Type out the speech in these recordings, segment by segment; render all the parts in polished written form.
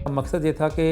मकसद ये था कि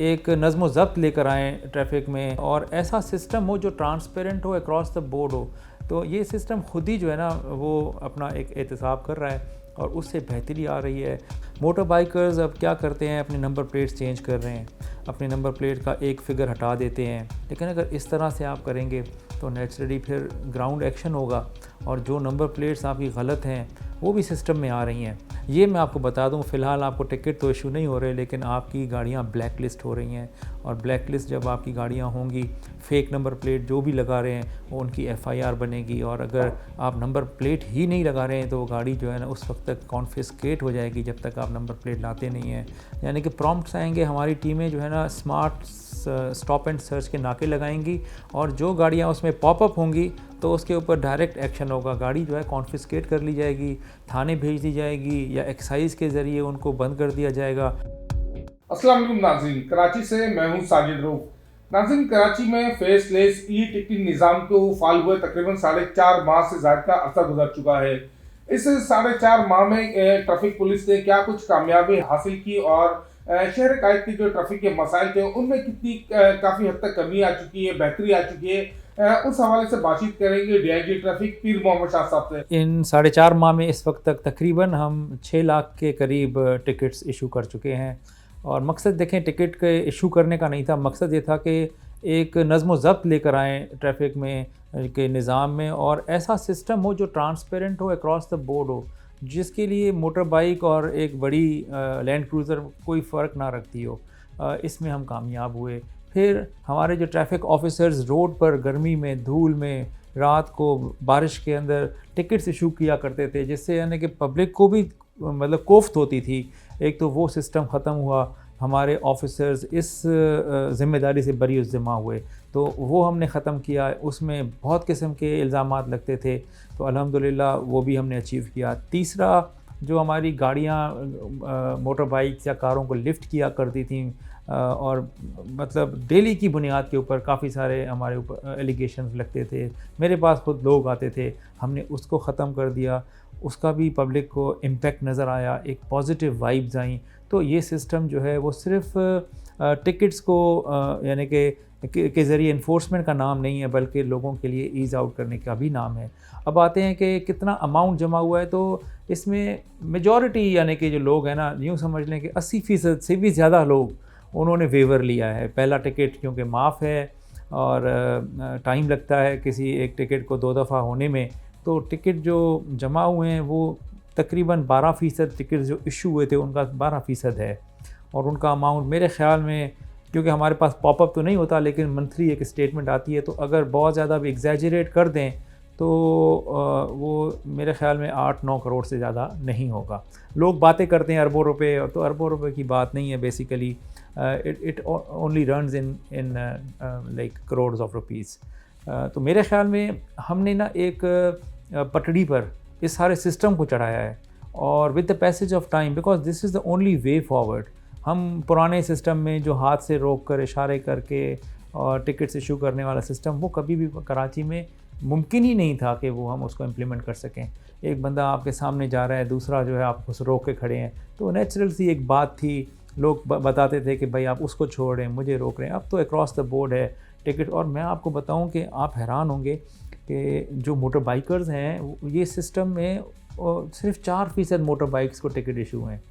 एक नज़्म व ज़ब्त लेकर आएँ ट्रैफिक में और ऐसा सिस्टम हो जो ट्रांसपेरेंट हो, अक्रॉस द बोर्ड हो। तो ये सिस्टम खुद ही जो है ना वो अपना एक एहतसाब कर रहा है और उससे बेहतरी आ रही है। मोटर बाइकर्स अब क्या करते हैं, अपने नंबर प्लेट्स चेंज कर रहे हैं, अपने नंबर प्लेट का एक फ़िगर हटा देते हैं। लेकिन अगर इस तरह से आप करेंगे तो नेचुरली फिर ग्राउंड एक्शन होगा और जो नंबर प्लेट्स आपकी गलत हैं वो भी सिस्टम में आ रही हैं। ये मैं आपको बता दूं, फ़िलहाल आपको टिकट तो इशू नहीं हो रहे, लेकिन आपकी गाड़ियां ब्लैक लिस्ट हो रही हैं और ब्लैक लिस्ट जब आपकी गाड़ियां होंगी, फ़ेक नंबर प्लेट जो भी लगा रहे हैं वो उनकी एफआईआर बनेगी और अगर आप नंबर प्लेट ही नहीं लगा रहे हैं तो वो गाड़ी जो है ना उस वक्त तक कॉन्फिस्केट हो जाएगी जब तक आप नंबर प्लेट लाते नहीं हैं। यानी कि प्रॉम्प्ट्स आएंगे, हमारी टीमें जो है ना स्मार्ट स्टॉप एंड सर्च के नाके लगाएंगी और जो गाड़ियाँ उसमें पॉपअप होंगी तो उसके ऊपर डायरेक्ट एक्शन होगा। गाड़ी जो है कॉन्फिस्केट कर ली जाएगी, थाने भेज दी जाएगी या एक्साइज के ज़रिए उनको बंद कर दिया जाएगा। अस्सलाम वालेकुम नाज़रीन, कराची से मैं हूं साजिद रऊफ। नाज़रीन, कराची में फेसलेस ई टिकटिंग निज़ाम को फाल हुए तकरीबन 4.5 माह से ज़्यादा का अर्सा गुजर चुका है। इस 4.5 माह में ट्रैफिक पुलिस ने क्या कुछ कामयाबी हासिल की और शहर कायद के जो ट्रैफिक के मसाइल थे उनमें कितनी काफ़ी हद तक कमी आ चुकी है, बेहतरी आ चुकी है, उस हवाले से बातचीत करेंगे डीआईजी ट्रैफिक पीर मोहम्मद शाह साहब से। इन 4.5 माह में इस वक्त तक तकरीबन हम 6 लाख के करीब टिकट्स इशू कर चुके हैं और मकसद देखें टिकट के इशू करने का नहीं था, मकसद ये था कि एक नज़्म व ज़ब्त लेकर आएँ ट्रैफिक में के निज़ाम में और ऐसा सिस्टम हो जो ट्रांसपेरेंट हो, अक्रॉस द बोर्ड हो, जिसके लिए मोटर बाइक और एक बड़ी लैंड क्रूज़र कोई फ़र्क ना रखती हो। इसमें हम कामयाब हुए। फिर हमारे जो ट्रैफिक ऑफिसर्स रोड पर गर्मी में, धूल में, रात को बारिश के अंदर टिकट्स इशू किया करते थे, जिससे यानी कि पब्लिक को भी मतलब कोफ्त होती थी। एक तो वो सिस्टम ख़त्म हुआ, हमारे ऑफिसर्स इस ज़िम्मेदारी से बरी-उज़्ज़िम्मा हुए, तो वो हमने ख़त्म किया। उसमें बहुत किस्म के इल्ज़ामात लगते थे, तो अल्हम्दुलिल्लाह वो भी हमने अचीव किया। तीसरा, जो हमारी गाड़ियाँ मोटर बाइक्स या कारों को लिफ्ट किया करती थी और मतलब डेली की बुनियाद के ऊपर काफ़ी सारे हमारे ऊपर एलिगेशंस लगते थे, मेरे पास खुद लोग आते थे, हमने उसको ख़त्म कर दिया। उसका भी पब्लिक को इम्पेक्ट नज़र आया, एक पॉजिटिव वाइब्स आई। तो ये सिस्टम जो है वो सिर्फ टिकट्स को यानी के ज़रिए इन्फोर्समेंट का नाम नहीं है, बल्कि लोगों के लिए ईज़ आउट करने का भी नाम है। अब आते हैं कि कितना अमाउंट जमा हुआ है, तो इसमें मेजॉरिटी यानी कि जो लोग हैं ना, यूँ समझ लें कि 80% से भी ज़्यादा लोग उन्होंने वेवर लिया है। पहला टिकट क्योंकि माफ़ है और टाइम लगता है किसी एक टिकट को 2 दफ़ा होने में, तो टिकट जो जमा हुए हैं वो तकरीबन 12% टिकट जो इशू हुए थे उनका 12% है और उनका अमाउंट मेरे ख़्याल में, क्योंकि हमारे पास पॉपअप तो नहीं होता लेकिन मंथली एक स्टेटमेंट आती है, तो अगर बहुत ज़्यादा भी एग्जैजरेट कर दें तो वो मेरे ख़्याल में 8-9 करोड़ से ज़्यादा नहीं होगा। लोग बातें करते हैं अरबों रुपए, तो अरबों रुपए की बात नहीं है basically. It only runs in like crores of rupees. तो मेरे ख़्याल में हमने ना एक पटड़ी पर इस सारे सिस्टम को चढ़ाया है और with the passage of time, because this is the only way forward. हम पुराने सिस्टम में जो हाथ से रोक कर, इशारे करके और टिकट्स इशू करने वाला सिस्टम, वो कभी भी कराची में मुमकिन ही नहीं था कि वो हम उसको इम्प्लीमेंट कर सकें। एक बंदा आपके सामने जा रहा है, दूसरा जो है आपको रोक के खड़े हैं, तो नेचुरल सी एक बात थी। लोग बताते थे कि भाई आप उसको छोड़ रहे हैं, मुझे रोक रहे हैं। अब तो अक्रॉस द बोर्ड है टिकट। और मैं आपको बताऊं कि आप हैरान होंगे कि जो मोटर बाइकर्स हैं, ये सिस्टम में सिर्फ 4% मोटर बाइक्स को टिकट इशू हैं,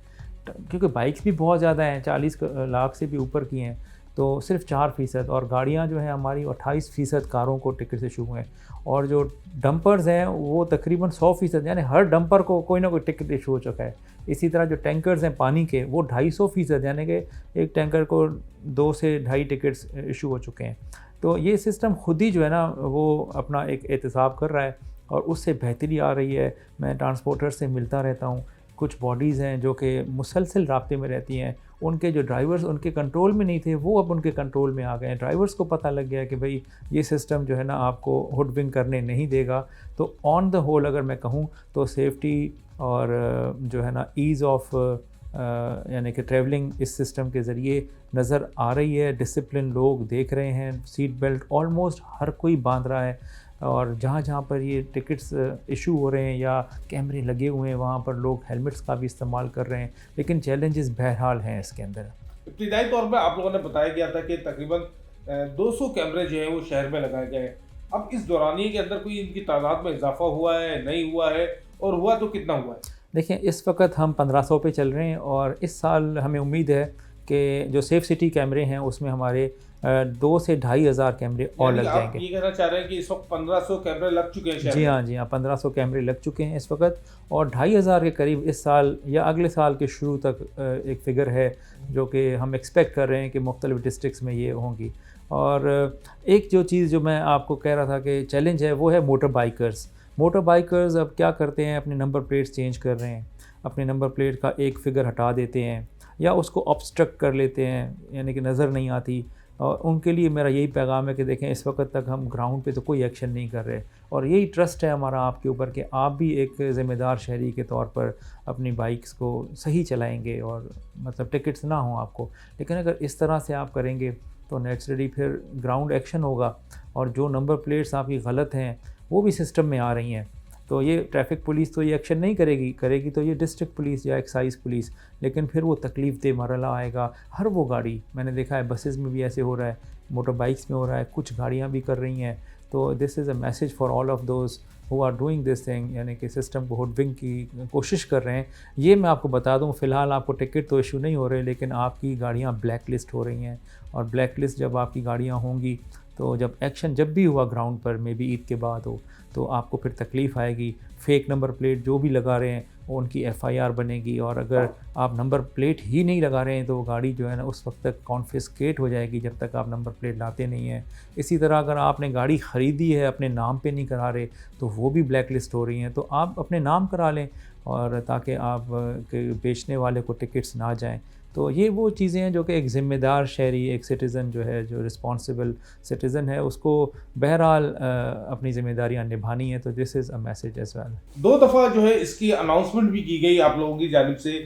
क्योंकि बाइक्स भी बहुत ज़्यादा हैं, 40 लाख से भी ऊपर की हैं, तो सिर्फ 4%। और गाड़ियाँ जो हैं हमारी 28% कारों को टिकट इशू हुए हैं और जो डंपर्स हैं वो तकरीबन 100%, यानी हर डंपर को कोई ना कोई टिकट इशू हो चुका है। इसी तरह जो टैंकर्स हैं पानी के, वो 250%, यानी कि एक टैंकर को 2 से 2.5 टिकट्स इशू हो चुके हैं। तो ये सिस्टम खुद ही जो है ना वो अपना एक एहतसाब कर रहा है और उससे बेहतरी आ रही है। मैं ट्रांसपोर्टर से मिलता रहता हूँ, कुछ बॉडीज़ हैं जो कि मुसलसल राब्ते में रहती हैं, उनके जो ड्राइवर्स उनके कंट्रोल में नहीं थे वो अब उनके कंट्रोल में आ गए हैं। ड्राइवर्स को पता लग गया कि भाई ये सिस्टम जो है ना आपको हुडविंग करने नहीं देगा। तो ऑन द होल अगर मैं कहूँ तो सेफ्टी और जो है ना ईज़ ऑफ यानी कि ट्रैवलिंग इस सिस्टम के ज़रिए नज़र आ रही है। डिसिप्लिन लोग देख रहे हैं, सीट बेल्ट ऑलमोस्ट हर कोई बांध रहा है और जहाँ जहाँ पर ये टिकट्स इशू हो रहे हैं या कैमरे लगे हुए हैं वहाँ पर लोग हेलमेट्स का भी इस्तेमाल कर रहे हैं। लेकिन चैलेंजेस बहरहाल हैं इसके अंदर। इब्तिदाई तौर पे आप लोगों ने बताया गया था कि तकरीबन 200 कैमरे जो हैं वो शहर में लगाए गए हैं। अब इस दौरानिए के अंदर कोई इनकी तादाद में इजाफा हुआ है, नहीं हुआ है, और हुआ तो कितना हुआ है? देखिए, इस वक्त हम 1500 पे चल रहे हैं और इस साल हमें उम्मीद है कि जो सेफ सिटी कैमरे हैं उसमें हमारे 2 से 2500 कैमरे और लग आप जाएंगे। ये कहना चाह रहे हैं कि इस वक्त 1500 कैमरे लग चुके हैं शहर जी में? हाँ, जी हाँ, 1500 कैमरे लग चुके हैं इस वक्त और 2500 के करीब इस साल या अगले साल के शुरू तक एक फ़िगर है जो कि हम एक्सपेक्ट कर रहे हैं कि मुख्तलिफ़ डिस्ट्रिक्ट्स में ये होंगी। और एक जो चीज़ जो मैं आपको कह रहा था कि चैलेंज है वो है मोटर बाइकर्स। मोटर बाइकर्स अब क्या करते हैं, अपने नंबर प्लेट्स चेंज कर रहे हैं, अपने नंबर प्लेट का एक फ़िगर हटा देते हैं या उसको ऑब्स्ट्रक्ट कर लेते हैं, यानी कि नज़र नहीं आती। और उनके लिए मेरा यही पैगाम है कि देखें, इस वक्त तक हम ग्राउंड पे तो कोई एक्शन नहीं कर रहे और यही ट्रस्ट है हमारा आपके ऊपर कि आप भी एक ज़िम्मेदार शहरी के तौर पर अपनी बाइक्स को सही चलाएंगे और मतलब टिकट्स ना हों आपको। लेकिन अगर इस तरह से आप करेंगे तो नेचुरली फिर ग्राउंड एक्शन होगा और जो नंबर प्लेट्स आपकी गलत हैं वो भी सिस्टम में आ रही हैं। तो ये ट्रैफिक पुलिस तो ये एक्शन नहीं करेगी तो ये डिस्ट्रिक्ट पुलिस या एक्साइज़ पुलिस, लेकिन फिर वो तकलीफ़ दे मरला आएगा। हर वो गाड़ी, मैंने देखा है बसेस में भी ऐसे हो रहा है, मोटर बाइक्स में हो रहा है, कुछ गाड़ियाँ भी कर रही हैं। तो this is a message for all of those who are doing this thing, यानी कि सिस्टम को हुडविंग की कोशिश कर रहे हैं। ये मैं आपको बता दूं, फ़िलहाल आपको टिकट तो इशू नहीं हो रहे, लेकिन आपकी गाड़ियाँ ब्लैक लिस्ट हो रही हैं और ब्लैक लिस्ट जब आपकी गाड़ियाँ होंगी तो जब एक्शन जब भी हुआ ग्राउंड पर, मे बी ईद के बाद हो, तो आपको फिर तकलीफ़ आएगी। फ़ेक नंबर प्लेट जो भी लगा रहे हैं वो उनकी एफ़आईआर बनेगी और अगर आप नंबर प्लेट ही नहीं लगा रहे हैं तो वो गाड़ी जो है ना उस वक्त तक कॉन्फिस्केट हो जाएगी जब तक आप नंबर प्लेट लाते नहीं हैं। इसी तरह अगर आपने गाड़ी ख़रीदी है अपने नाम पे नहीं करा रहे तो वो भी ब्लैक लिस्ट हो रही हैं। तो आप अपने नाम करा लें और ताकि आप के बेचने वाले को टिकट्स ना जाएँ। तो ये वो चीज़ें हैं जो कि एक ज़िम्मेदार शहरी, एक सिटीज़न जो है, जो रिस्पॉन्सिबल सिटीज़न है, उसको बहरहाल अपनी ज़िम्मेदारियाँ निभानी है। तो this is a message as well. 2 दफ़ा जो है इसकी अनाउंसमेंट भी की गई आप लोगों की जानिब से।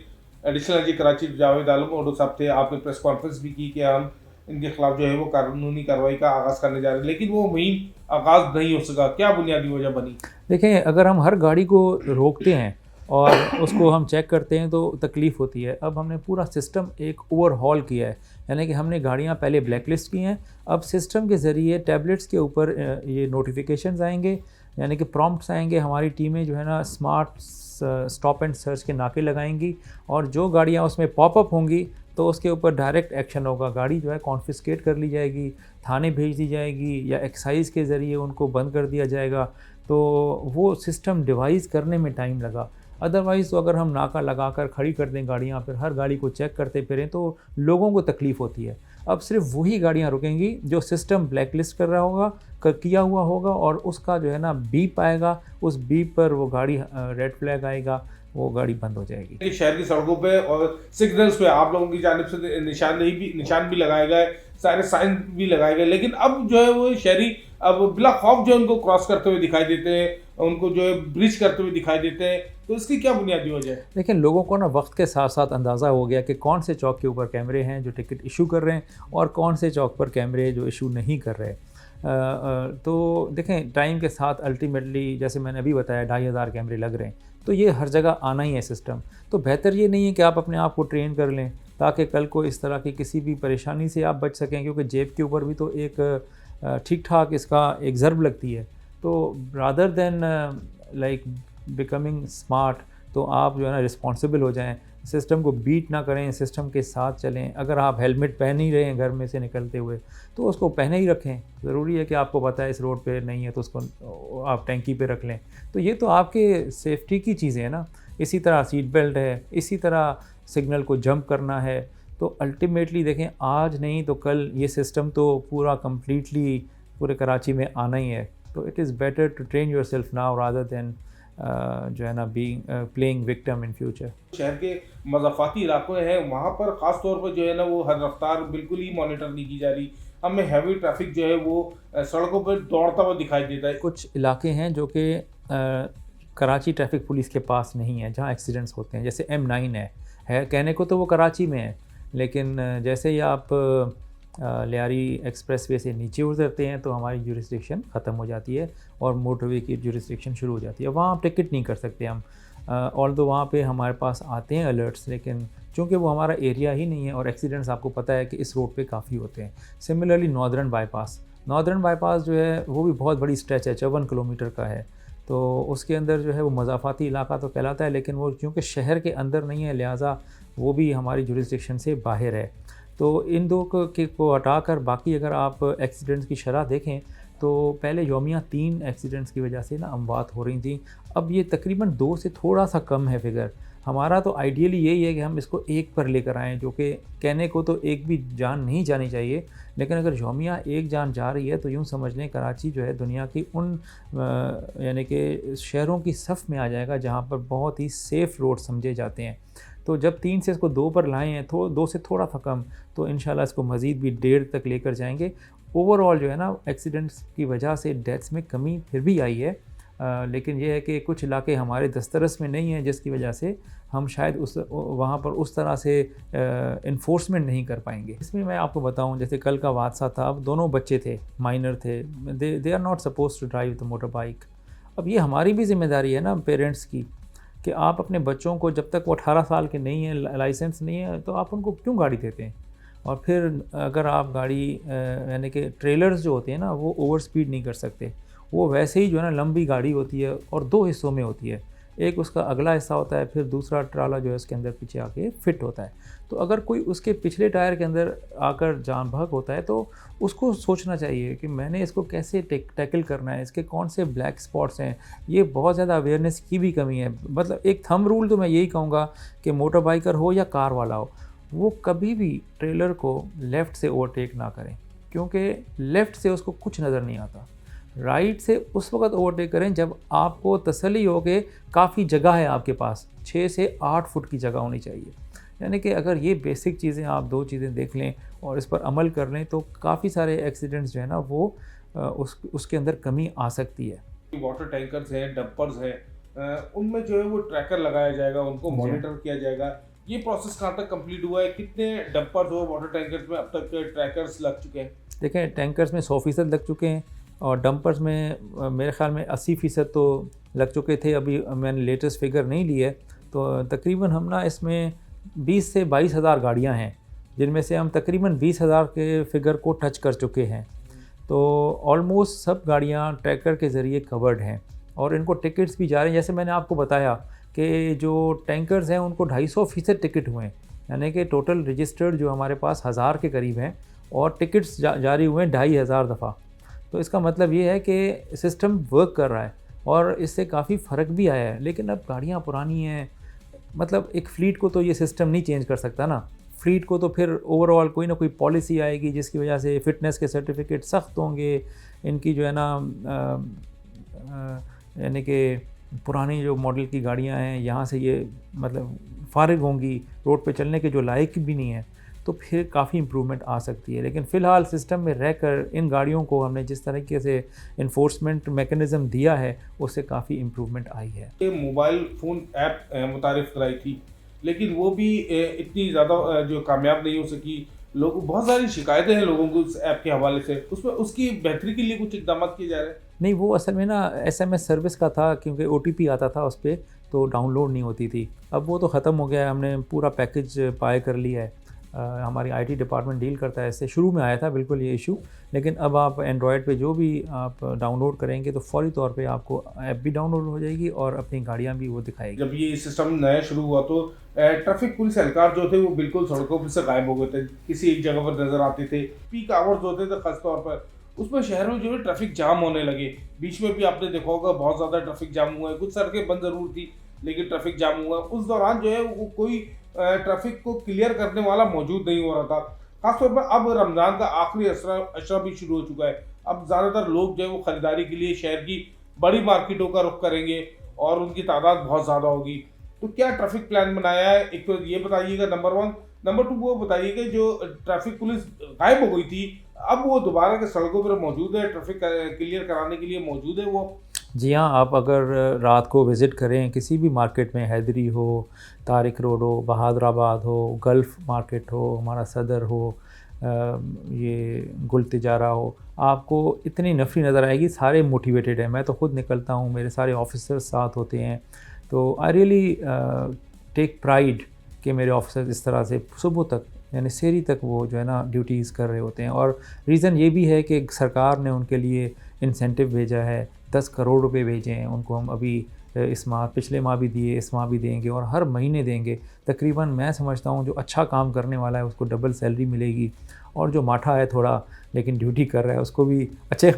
एडिशनल जी कराची जावेद आलम ओडो साहब थे, आपने प्रेस कॉन्फ्रेंस भी की कि हम इनके खिलाफ जो है वो कानूनी कार्रवाई का आगाज़ करने जा रहे हैं, लेकिन वो मुहिम आगाज़ नहीं हो सका। क्या बुनियादी वजह बनी? देखें, अगर हम हर गाड़ी को रोकते हैं और उसको हम चेक करते हैं तो तकलीफ़ होती है। अब हमने पूरा सिस्टम एक ओवरहॉल किया है, यानी कि हमने गाड़ियाँ पहले ब्लैक लिस्ट की हैं, अब सिस्टम के ज़रिए टैबलेट्स के ऊपर ये नोटिफिकेशंस आएंगे, यानी कि प्रॉम्प्ट्स आएंगे। हमारी टीमें जो है ना स्मार्ट स्टॉप एंड सर्च के नाके लगाएंगी और जो गाड़ियाँ उसमें पॉपअप होंगी तो उसके ऊपर डायरेक्ट एक्शन होगा। गाड़ी जो है कॉन्फिस्केट कर ली जाएगी, थाने भेज दी जाएगी या एक्साइज़ के ज़रिए उनको बंद कर दिया जाएगा। तो वो सिस्टम डिवाइस करने में टाइम लगा। अदरवाइज़ तो अगर हम नाका लगा कर खड़ी कर दें गाड़ियाँ, फिर हर गाड़ी को चेक करते फिरें तो लोगों को तकलीफ़ होती है। अब सिर्फ वही गाड़ियाँ रुकेंगी जो सिस्टम ब्लैक लिस्ट कर रहा होगा, किया हुआ होगा और उसका जो है ना बीप आएगा, उस बीप पर वो गाड़ी रेड फ्लैग आएगा, वो गाड़ी बंद हो जाएगी। शहर की सड़कों पे और सिग्नल्स पे आप लोगों की जानिब से निशान भी लगाए गए, सारे साइन भी लगाए गए, लेकिन अब जो है वो शहरी अब बिला खौफ जो है उनको क्रॉस करते हुए दिखाई देते हैं, उनको जो है ब्रिज करते हुए दिखाई देते हैं। तो इसकी क्या बुनियादी वजह है? लेकिन लोगों को ना वक्त के साथ साथ अंदाज़ा हो गया कि कौन से चौक के ऊपर कैमरे हैं जो टिकट इशू कर रहे हैं और कौन से चौक पर कैमरे जो इशू नहीं कर रहे। तो देखें, टाइम के साथ अल्टीमेटली जैसे मैंने अभी बताया 2500 कैमरे लग रहे हैं, तो ये हर जगह आना ही है सिस्टम। तो बेहतर ये नहीं है कि आप अपने आप को ट्रेन कर लें ताकि कल को इस तरह की किसी भी परेशानी से आप बच सकें, क्योंकि जेब के ऊपर भी तो एक ठीक ठाक इसका एक ज़र्ब लगती है। तो rather than like becoming smart, तो आप जो है ना रिस्पॉन्सिबल हो जाएं, सिस्टम को बीट ना करें, सिस्टम के साथ चलें। अगर आप हेलमेट पहन ही रहे हैं घर में से निकलते हुए तो उसको पहने ही रखें। ज़रूरी है कि आपको पता है इस रोड पे नहीं है तो उसको आप टैंकी पे रख लें। तो ये तो आपके सेफ्टी की चीज़ें हैं ना। इसी तरह सीट बेल्ट है, इसी तरह सिग्नल को जंप करना है। तो अल्टीमेटली देखें, आज नहीं तो कल ये सिस्टम तो पूरा कम्प्लीटली पूरे कराची में आना ही है। तो it is better to train yourself now rather than जो है ना being playing victim in future. शहर के मज़ाफ़ाती इलाकों हैं, वहाँ पर ख़ास तौर पर जो है ना वो हर रफ्तार बिल्कुल ही मॉनिटर नहीं की जा रही। हमें हैवी ट्रैफिक जो है वो सड़कों पर दौड़ता हुआ दिखाई देता है। कुछ इलाके हैं जो कि कराची ट्रैफिक पुलिस के पास नहीं है, जहाँ एक्सीडेंट्स होते हैं। जैसे M9 है कहने को तो वो कराची में है, लेकिन जैसे ही आप लियारी एक्सप्रेसवे से नीचे उतरते हैं तो हमारी जुरिस्डिक्शन ख़त्म हो जाती है और मोटरवे की जुरिस्डिक्शन शुरू हो जाती है। वहाँ आप टिकट नहीं कर सकते हम। ऑल्दो वहाँ पे हमारे पास आते हैं अलर्ट्स, लेकिन चूँकि वो हमारा एरिया ही नहीं है और एक्सीडेंट्स आपको पता है कि इस रोड पे काफ़ी होते हैं। सिमिलरली नॉर्दर्न बाईपास जो है वो भी बहुत बड़ी स्ट्रेच है, 54 किलोमीटर का है। तो उसके अंदर जो है वो मज़ाफ़ाती इलाका तो कहलाता है, लेकिन वो क्योंकि शहर के अंदर नहीं है, लिहाजा वो भी हमारी जुरिसडिक्शन से बाहर है। तो इन दो को हटाकर बाकी अगर आप एक्सीडेंट्स की शरह देखें तो पहले यौमिया 3 एक्सीडेंट्स की वजह से ना अमवात हो रही थी, अब ये तकरीबन 2 से थोड़ा सा कम है फिगर। हमारा तो आइडियली यही है कि हम इसको 1 पर लेकर आएँ, जो कि कहने को तो एक भी जान नहीं जानी चाहिए, लेकिन अगर यौमिया 1 जान जा रही है तो यूँ समझ लें कराची जो है दुनिया की उन यानी कि शहरों की सफ़ में आ जाएगा जहाँ पर बहुत ही सेफ़ रोड समझे जाते हैं। तो जब 3 से इसको 2 पर लाए हैं, 2 से थोड़ा सा कम, तो इंशाल्लाह इसको मज़ीद भी 1.5 तक लेकर जाएंगे। ओवरऑल जो है ना एक्सीडेंट्स की वजह से डेथ्स में कमी फिर भी आई है, लेकिन ये है कि कुछ इलाके हमारे दस्तरस में नहीं हैं, जिसकी वजह से हम शायद वहाँ पर उस तरह से इन्फोर्समेंट नहीं कर पाएंगे। इसमें मैं आपको बताऊँ, जैसे कल का हादसा था, अब दोनों बच्चे थे, माइनर थे, they are not suppose to drive the motorbike. अब ये हमारी भी जिम्मेदारी है ना पेरेंट्स की, कि आप अपने बच्चों को जब तक वो 18 साल के नहीं हैं, लाइसेंस नहीं है, तो आप उनको क्यों गाड़ी देते हैं। और फिर अगर आप गाड़ी यानी कि ट्रेलर्स जो होते हैं ना वो ओवर स्पीड नहीं कर सकते, वो वैसे ही जो है ना लंबी गाड़ी होती है और 2 हिस्सों में होती है, एक उसका अगला हिस्सा होता है, फिर दूसरा ट्राला जो है उसके अंदर पीछे आके फिट होता है। तो अगर कोई उसके पिछले टायर के अंदर आकर जान बहक होता है तो उसको सोचना चाहिए कि मैंने इसको कैसे टैकल करना है, इसके कौन से ब्लैक स्पॉट्स हैं। ये बहुत ज़्यादा अवेयरनेस की भी कमी है। मतलब एक थंब रूल तो मैं यही कहूँगा कि मोटर बाइकर हो या कार वाला हो, वो कभी भी ट्रेलर को लेफ़्ट से ओवरटेक ना करें, क्योंकि लेफ़्ट से उसको कुछ नज़र नहीं आता। राइट से उस वक्त ओवरटेक करें जब आपको तसल्ली हो कि काफ़ी जगह है आपके पास, 6 से 8 फुट की जगह होनी चाहिए। यानी कि अगर ये बेसिक चीज़ें आप 2 चीज़ें देख लें और इस पर अमल कर लें तो काफ़ी सारे एक्सीडेंट्स जो है ना वो उसके अंदर कमी आ सकती है। वाटर टैंकर्स हैं, डंपर्स हैं, उनमें जो है वो ट्रैकर लगाया जाएगा, उनको मॉनिटर किया जाएगा। ये प्रोसेस कहाँ तक कंप्लीट हुआ है? कितने डंपर्स और वाटर टैंकर्स में अब तक ट्रैकर्स लग चुके हैं? देखें, टैंकर्स में 100% लग चुके हैं और डंपर्स में मेरे ख़्याल में 80% तो लग चुके थे। अभी मैंने लेटेस्ट फिगर नहीं ली है, तो तकरीबन हम ना इसमें 20 से 22 हज़ार गाड़ियाँ हैं, जिनमें से हम तकरीबन 20 हज़ार के फिगर को टच कर चुके हैं। तो ऑलमोस्ट सब गाड़ियाँ ट्रैकर के ज़रिए कवर्ड हैं और इनको टिकट्स भी जा रहे हैं। जैसे मैंने आपको बताया कि जो टैंकर्स हैं उनको 250% टिकट हुए हैं, यानी कि टोटल रजिस्टर्ड जो हमारे पास 1000 के करीब हैं और टिकट्स जारी हुए हैं 2500 दफ़ा। तो इसका मतलब ये है कि सिस्टम वर्क कर रहा है और इससे काफ़ी फ़र्क भी आया है। लेकिन अब गाड़ियाँ पुरानी हैं, मतलब एक फ़्लीट को तो ये सिस्टम नहीं चेंज कर सकता ना। फ़्लीट को तो फिर ओवरऑल कोई ना कोई पॉलिसी आएगी जिसकी वजह से फ़िटनेस के सर्टिफिकेट सख्त होंगे, इनकी जो है ना यानी कि पुरानी जो मॉडल की गाड़ियां हैं यहाँ से ये मतलब फ़ारिग होंगी, रोड पे चलने के जो लायक भी नहीं है, तो फिर काफ़ी इम्प्रूवमेंट आ सकती है। लेकिन फ़िलहाल सिस्टम में रहकर इन गाड़ियों को हमने जिस तरीके से इन्फोर्समेंट मेकनिज़म दिया है उससे काफ़ी इम्प्रूवमेंट आई है। ये मोबाइल फ़ोन ऐप मुतारिफ़ कराई थी, लेकिन वो भी इतनी ज़्यादा जो कामयाब नहीं हो सकी। लोग बहुत सारी शिकायतें हैं लोगों को उस ऐप के हवाले से, उसमें उसकी बेहतरी के लिए कुछ इकदाम किए जा रहे हैं? नहीं, वो असल में ना SMS सर्विस का था, क्योंकि OTP आता था उस पर, तो डाउनलोड नहीं होती थी। अब वो तो ख़त्म हो गया है, हमने पूरा पैकेज बाय कर लिया है। हमारी IT डिपार्टमेंट डील करता है इससे। शुरू में आया था बिल्कुल ये इशू, लेकिन अब आप एंड्रॉयड पे जो भी आप डाउनलोड करेंगे तो फौरी तौर पे आपको ऐप भी डाउनलोड हो जाएगी और अपनी गाड़ियाँ भी वो दिखाएगी। जब ये सिस्टम नया शुरू हुआ तो ट्रैफिक पुलिस एहलकार जो थे वो बिल्कुल सड़कों पर से गायब हो गए थे, किसी एक जगह पर नजर आते थे। पीक आवर्स होते थे खास तौर पर, उसमें शहर में जो है ट्रैफिक जाम होने लगे। बीच में भी आपने देखा होगा बहुत ज़्यादा ट्रैफिक जाम हुआ है, कुछ सड़कें बंद ज़रूर थी लेकिन ट्रैफिक जाम हुआ। उस दौरान जो है वो कोई ट्रैफिक को क्लियर करने वाला मौजूद नहीं हो रहा था। खासतौर पर अब रमज़ान का आखिरी अशरा भी शुरू हो चुका है। अब ज़्यादातर लोग जो है वो ख़रीदारी के लिए शहर की बड़ी मार्केटों का रुख करेंगे और उनकी तादाद बहुत ज़्यादा होगी। तो क्या ट्रैफिक प्लान बनाया है, एक तो ये बताइएगा नंबर 1। नंबर 2 वो बताइएगा जो ट्रैफिक पुलिस गायब हो गई थी अब वो दोबारा के सड़कों पर मौजूद है, ट्रैफिक क्लियर कराने के लिए मौजूद है वो? जी हाँ, आप अगर रात को विज़िट करें किसी भी मार्केट में, हैदरी हो, तारिक रोड हो, बहादुराबाद हो, गल्फ़ मार्केट हो, हमारा सदर हो, ये गुल तिजारा हो, आपको इतनी नफ़री नज़र आएगी। सारे मोटिवेटेड हैं। मैं तो ख़ुद निकलता हूँ, मेरे सारे ऑफिसर्स साथ होते हैं, तो आई रियली टेक प्राइड कि मेरे ऑफिसर्स इस तरह से सुबह तक यानी सेरी तक वो जो है ना ड्यूटीज़ कर रहे होते हैं। और रीज़न ये भी है कि सरकार ने उनके लिए इंसेंटिव भेजा है, 10 करोड़ रुपए भेजे हैं उनको। हम अभी इस माह, पिछले माह भी दिए, इस माह भी देंगे और हर महीने देंगे। तकरीबन मैं समझता हूँ जो अच्छा काम करने वाला है उसको डबल सैलरी मिलेगी, और जो माठा है थोड़ा लेकिन ड्यूटी कर रहा है उसको भी अच्छे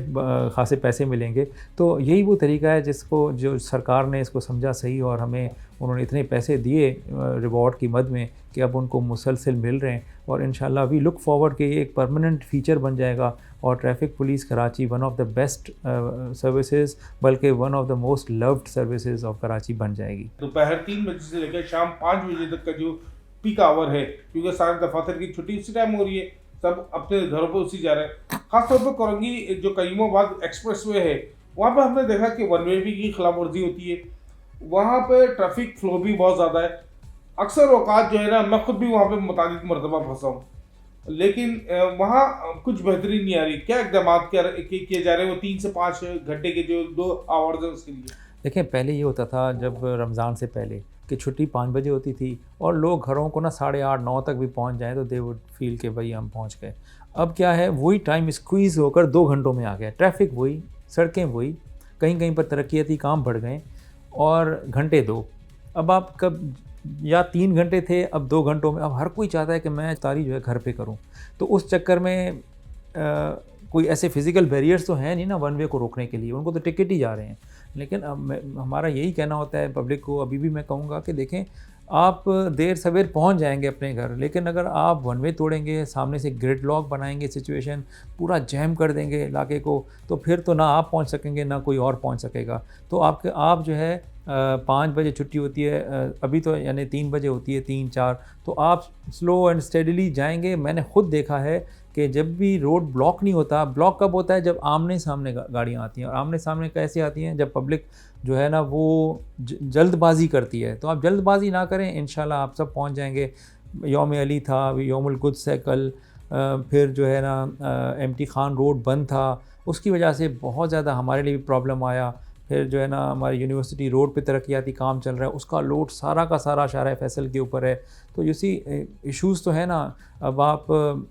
खासे पैसे मिलेंगे। तो यही वो तरीका है जिसको जो सरकार ने इसको समझा सही, और हमें उन्होंने इतने पैसे दिए रिवॉर्ड की मद में कि अब उनको मुसलसल मिल रहे हैं। और इंशाल्लाह वी लुक फॉरवर्ड कि ये एक परमानेंट फ़ीचर बन जाएगा, और traffic police Karachi one of the best services, बल्कि one of the most loved services of Karachi बन जाएगी। दोपहर 3 बजे से लेकर शाम 5 बजे तक का जो पीक आवर है, क्योंकि सारे दफातर की छुट्टी उसी टाइम हो रही है, सब अपने घरों पर उसी जा रहे हैं। खासतौर पर कोरंगी जो करीमाबाद एक्सप्रेसवे है, वहाँ पर हमने देखा कि वन वे भी की खिलाफ वर्जी होती है, वहाँ पे ट्रैफिक फ्लो भी बहुत ज़्यादा है। अक्सर औकात जो है ना, मैं खुद भी वहाँ पे मुताबिक मरतबा फंसा हूँ, लेकिन वहाँ कुछ बेहतरी नहीं आ रही। क्या इकदाम किए जा रहे हैं वो 3 से 5 घंटे के जो 2 आवर्स हैं उसके लिए? देखें, पहले ये होता था जब रमज़ान से पहले कि छुट्टी 5 बजे होती थी और लोग घरों को ना 8:30-9 तक भी पहुंच जाएं तो दे वुड फील कि भाई हम पहुंच गए। अब क्या है, वही टाइम स्क्वीज़ होकर 2 घंटों में आ गया। ट्रैफिक वही, सड़कें वही, कहीं कहीं पर तरक्याती काम बढ़ गए और घंटे 2। अब आप कब या 3 घंटे थे, अब 2 घंटों में। अब हर कोई चाहता है कि मैं इफ्तारी जो है घर पे करूं। तो उस चक्कर में कोई ऐसे फिज़िकल बैरियर्स तो हैं नहीं ना वन वे को रोकने के लिए, उनको तो टिकट ही जा रहे हैं। लेकिन अब हमारा यही कहना होता है पब्लिक को, अभी भी मैं कहूँगा कि देखें, आप देर सवेर पहुंच जाएंगे अपने घर, लेकिन अगर आप वन वे तोड़ेंगे, सामने से ग्रिड लॉक बनाएंगे, सिचुएशन पूरा जैम कर देंगे इलाके को, तो फिर तो ना आप पहुंच सकेंगे ना कोई और पहुंच सकेगा। तो आप जो है 5 बजे छुट्टी होती है, अभी तो यानी 3 बजे होती है, 3-4, तो आप स्लो एंड स्टेडली जाएंगे। मैंने खुद देखा है कि जब भी रोड ब्लॉक नहीं होता, ब्लॉक कब होता है, जब आमने सामने गाड़ियाँ आती हैं। और आमने सामने कैसे आती हैं, जब पब्लिक जो है ना वो जल्दबाजी करती है। तो आप जल्दबाजी ना करें, इंशाल्लाह आप सब पहुंच जाएंगे। यौम अली था, यौमुल कुद्स है कल, फिर जो है ना एमटी खान रोड बंद था, उसकी वजह से बहुत ज़्यादा हमारे लिए भी प्रॉब्लम आया। फिर जो है ना हमारी यूनिवर्सिटी रोड पे तरक्याती काम चल रहा है, उसका लोड सारा का सारा शारा फैसल के ऊपर है। तो यू सी इश्यूज़ तो है ना। अब आप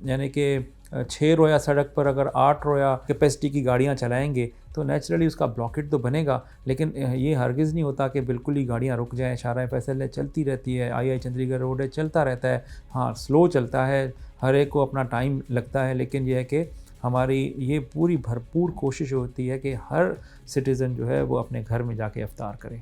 यानी कि 6 रोया सड़क पर अगर 8 रोया कैपेसिटी की गाड़ियां चलाएंगे तो नेचुरली उसका ब्लॉकेट तो बनेगा, लेकिन ये हरगिज़ नहीं होता कि बिल्कुल ही गाड़ियां रुक जाएं। शारा फैसल है, चलती रहती है, आई चंडीगढ़ रोड है, चलता रहता है। हाँ, स्लो चलता है, हर एक को अपना टाइम लगता है, लेकिन यह है कि हमारी ये पूरी भरपूर कोशिश होती है कि हर सिटीज़न जो है वो अपने घर में जाके इफ्तार करे।